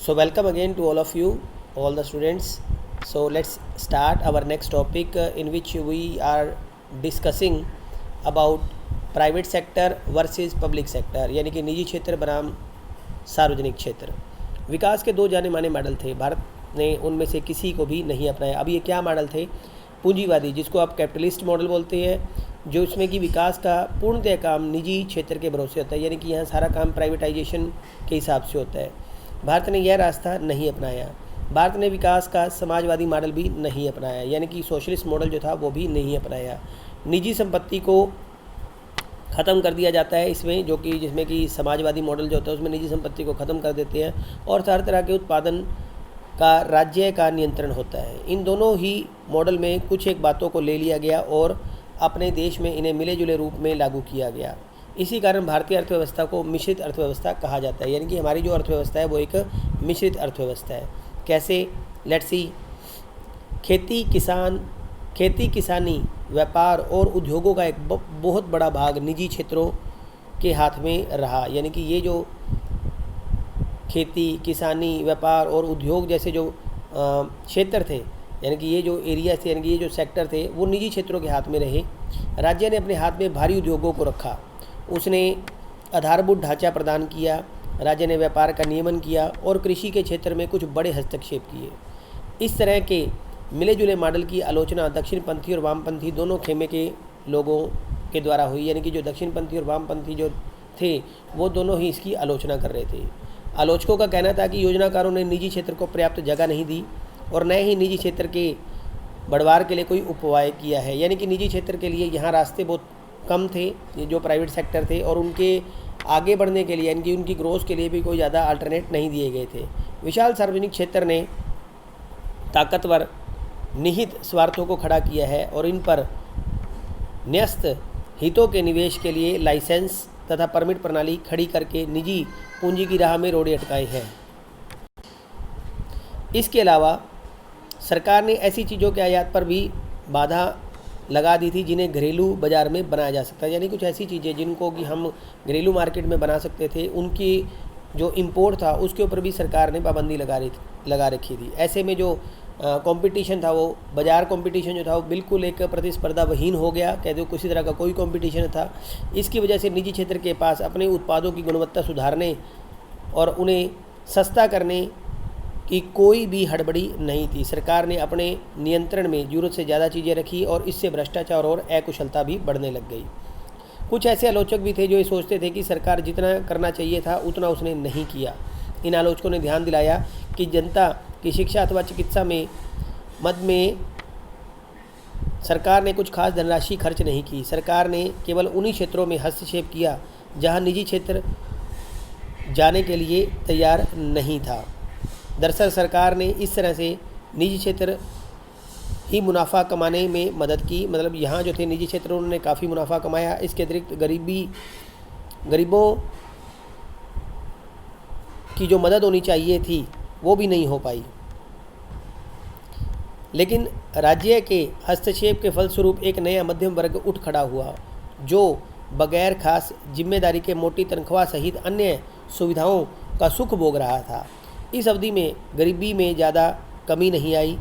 So welcome again to all of you, all the students. So let's start our next topic in which we are discussing about private sector versus public sector, यानी कि निजी क्षेत्र बनाम सार्वजनिक क्षेत्र। विकास के दो जाने माने मॉडल थे, भारत ने उनमें से किसी को भी नहीं अपनाया। अब ये क्या मॉडल थे? पूंजीवादी, जिसको आप कैपिटलिस्ट मॉडल बोलते हैं, जो इसमें कि विकास का पूर्णतः काम निजी क्षेत्र के भरोसे होता है, यानी कि यहाँ सारा काम प्राइवेटाइजेशन के हिसाब से होता है। भारत ने यह रास्ता नहीं अपनाया। भारत ने विकास का समाजवादी मॉडल भी नहीं अपनाया, यानी कि सोशलिस्ट मॉडल जो था वो भी नहीं अपनाया। निजी संपत्ति को ख़त्म कर दिया जाता है इसमें, जो कि जिसमें कि समाजवादी मॉडल जो होता है उसमें निजी संपत्ति को ख़त्म कर देते हैं और हर तरह के उत्पादन का राज्य का नियंत्रण होता है। इन दोनों ही मॉडल में कुछ एक बातों को ले लिया गया और अपने देश में इन्हें मिले जुले रूप में लागू किया गया। इसी कारण भारतीय अर्थव्यवस्था को मिश्रित अर्थव्यवस्था कहा जाता है, यानी कि हमारी जो अर्थव्यवस्था है वो एक मिश्रित अर्थव्यवस्था है। कैसे? Let's see. खेती किसानी, व्यापार और उद्योगों का एक बहुत बड़ा भाग निजी क्षेत्रों के हाथ में रहा, यानी कि ये जो खेती किसानी व्यापार और उद्योग जैसे जो क्षेत्र थे, यानी कि ये जो एरिया थे, यानी कि ये जो सेक्टर थे, वो निजी क्षेत्रों के हाथ में रहे। राज्य ने अपने हाथ में भारी उद्योगों को रखा, उसने आधारभूत ढांचा प्रदान किया, राज्य ने व्यापार का नियमन किया और कृषि के क्षेत्र में कुछ बड़े हस्तक्षेप किए। इस तरह के मिले जुले मॉडल की आलोचना दक्षिणपंथी और वामपंथी दोनों खेमे के लोगों के द्वारा हुई, यानी कि जो दक्षिणपंथी और वामपंथी जो थे वो दोनों ही इसकी आलोचना कर रहे थे। आलोचकों का कहना था कि योजनाकारों ने निजी क्षेत्र को पर्याप्त जगह नहीं दी और न ही निजी क्षेत्र के बढ़वार के लिए कोई उपाय किया है, यानी कि निजी क्षेत्र के लिए यहाँ रास्ते बहुत कम थे, ये जो प्राइवेट सेक्टर थे, और उनके आगे बढ़ने के लिए यानी कि उनकी ग्रोथ के लिए भी कोई ज़्यादा अल्टरनेट नहीं दिए गए थे। विशाल सार्वजनिक क्षेत्र ने ताकतवर निहित स्वार्थों को खड़ा किया है और इन पर न्यस्त हितों के निवेश के लिए लाइसेंस तथा परमिट प्रणाली खड़ी करके निजी पूंजी की राह में रोड़े अटकाए हैं। इसके अलावा सरकार ने ऐसी चीज़ों के आयात पर भी बाधा लगा दी थी जिन्हें घरेलू बाज़ार में बनाया जा सकता है, यानी कुछ ऐसी चीज़ें जिनको कि हम घरेलू मार्केट में बना सकते थे, उनकी जो इंपोर्ट था उसके ऊपर भी सरकार ने पाबंदी लगा रखी थी। ऐसे में जो कंपटीशन था, वो बाज़ार कंपटीशन जो था वो बिल्कुल एक प्रतिस्पर्धाविहीन हो गया, कह दो किसी तरह का कोई कंपटीशन था। इसकी वजह से निजी क्षेत्र के पास अपने उत्पादों की गुणवत्ता सुधारने और उन्हें सस्ता करने की कोई भी हड़बड़ी नहीं थी। सरकार ने अपने नियंत्रण में ज़रूरत से ज़्यादा चीज़ें रखी और इससे भ्रष्टाचार और अकुशलता भी बढ़ने लग गई। कुछ ऐसे आलोचक भी थे जो ये सोचते थे कि सरकार जितना करना चाहिए था उतना उसने नहीं किया। इन आलोचकों ने ध्यान दिलाया कि जनता की शिक्षा अथवा चिकित्सा में मद में सरकार ने कुछ खास धनराशि खर्च नहीं की। सरकार ने केवल उन्हीं क्षेत्रों में हस्तक्षेप किया जहां निजी क्षेत्र जाने के लिए तैयार नहीं था। दरअसल सरकार ने इस तरह से निजी क्षेत्र ही मुनाफा कमाने में मदद की, मतलब यहाँ जो थे निजी क्षेत्र उन्होंने काफ़ी मुनाफा कमाया। इसके अतिरिक्त गरीबों की जो मदद होनी चाहिए थी वो भी नहीं हो पाई। लेकिन राज्य के हस्तक्षेप के फलस्वरूप एक नया मध्यम वर्ग उठ खड़ा हुआ जो बगैर खास जिम्मेदारी के मोटी तनख्वाह सहित अन्य सुविधाओं का सुख भोग रहा था। इस अवधि में गरीबी में ज़्यादा कमी नहीं आई।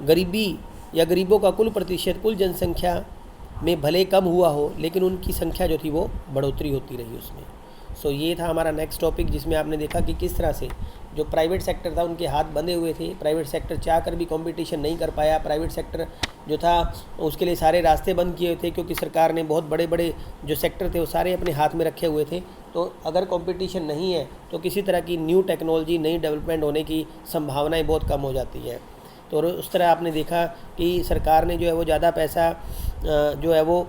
गरीबी या गरीबों का कुल प्रतिशत कुल जनसंख्या में भले कम हुआ हो, लेकिन उनकी संख्या जो थी वो बढ़ोतरी होती रही उसमें। सो ये था हमारा नेक्स्ट टॉपिक, जिसमें आपने देखा कि किस तरह से जो प्राइवेट सेक्टर था उनके हाथ बंधे हुए थे। प्राइवेट सेक्टर चाह कर भी कंपटीशन नहीं कर पाया। प्राइवेट सेक्टर जो था उसके लिए सारे रास्ते बंद किए हुए थे, क्योंकि सरकार ने बहुत बड़े बड़े जो सेक्टर थे वो सारे अपने हाथ में रखे हुए थे। तो अगर कंपटीशन नहीं है तो किसी तरह की न्यू टेक्नोलॉजी नई डेवलपमेंट होने की संभावनाएं बहुत कम हो जाती है। तो उस तरह आपने देखा कि सरकार ने जो है वो ज़्यादा पैसा जो है वो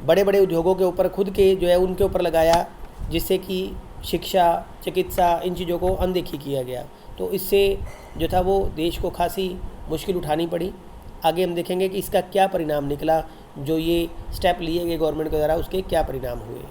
बड़े बड़े उद्योगों के ऊपर खुद के जो है उनके ऊपर लगाया, जिससे कि शिक्षा चिकित्सा इन चीज़ों को अनदेखी किया गया। तो इससे जो था वो देश को खासी मुश्किल उठानी पड़ी। आगे हम देखेंगे कि इसका क्या परिणाम निकला, जो ये स्टेप लिए गए गवर्नमेंट के द्वारा उसके क्या परिणाम हुए।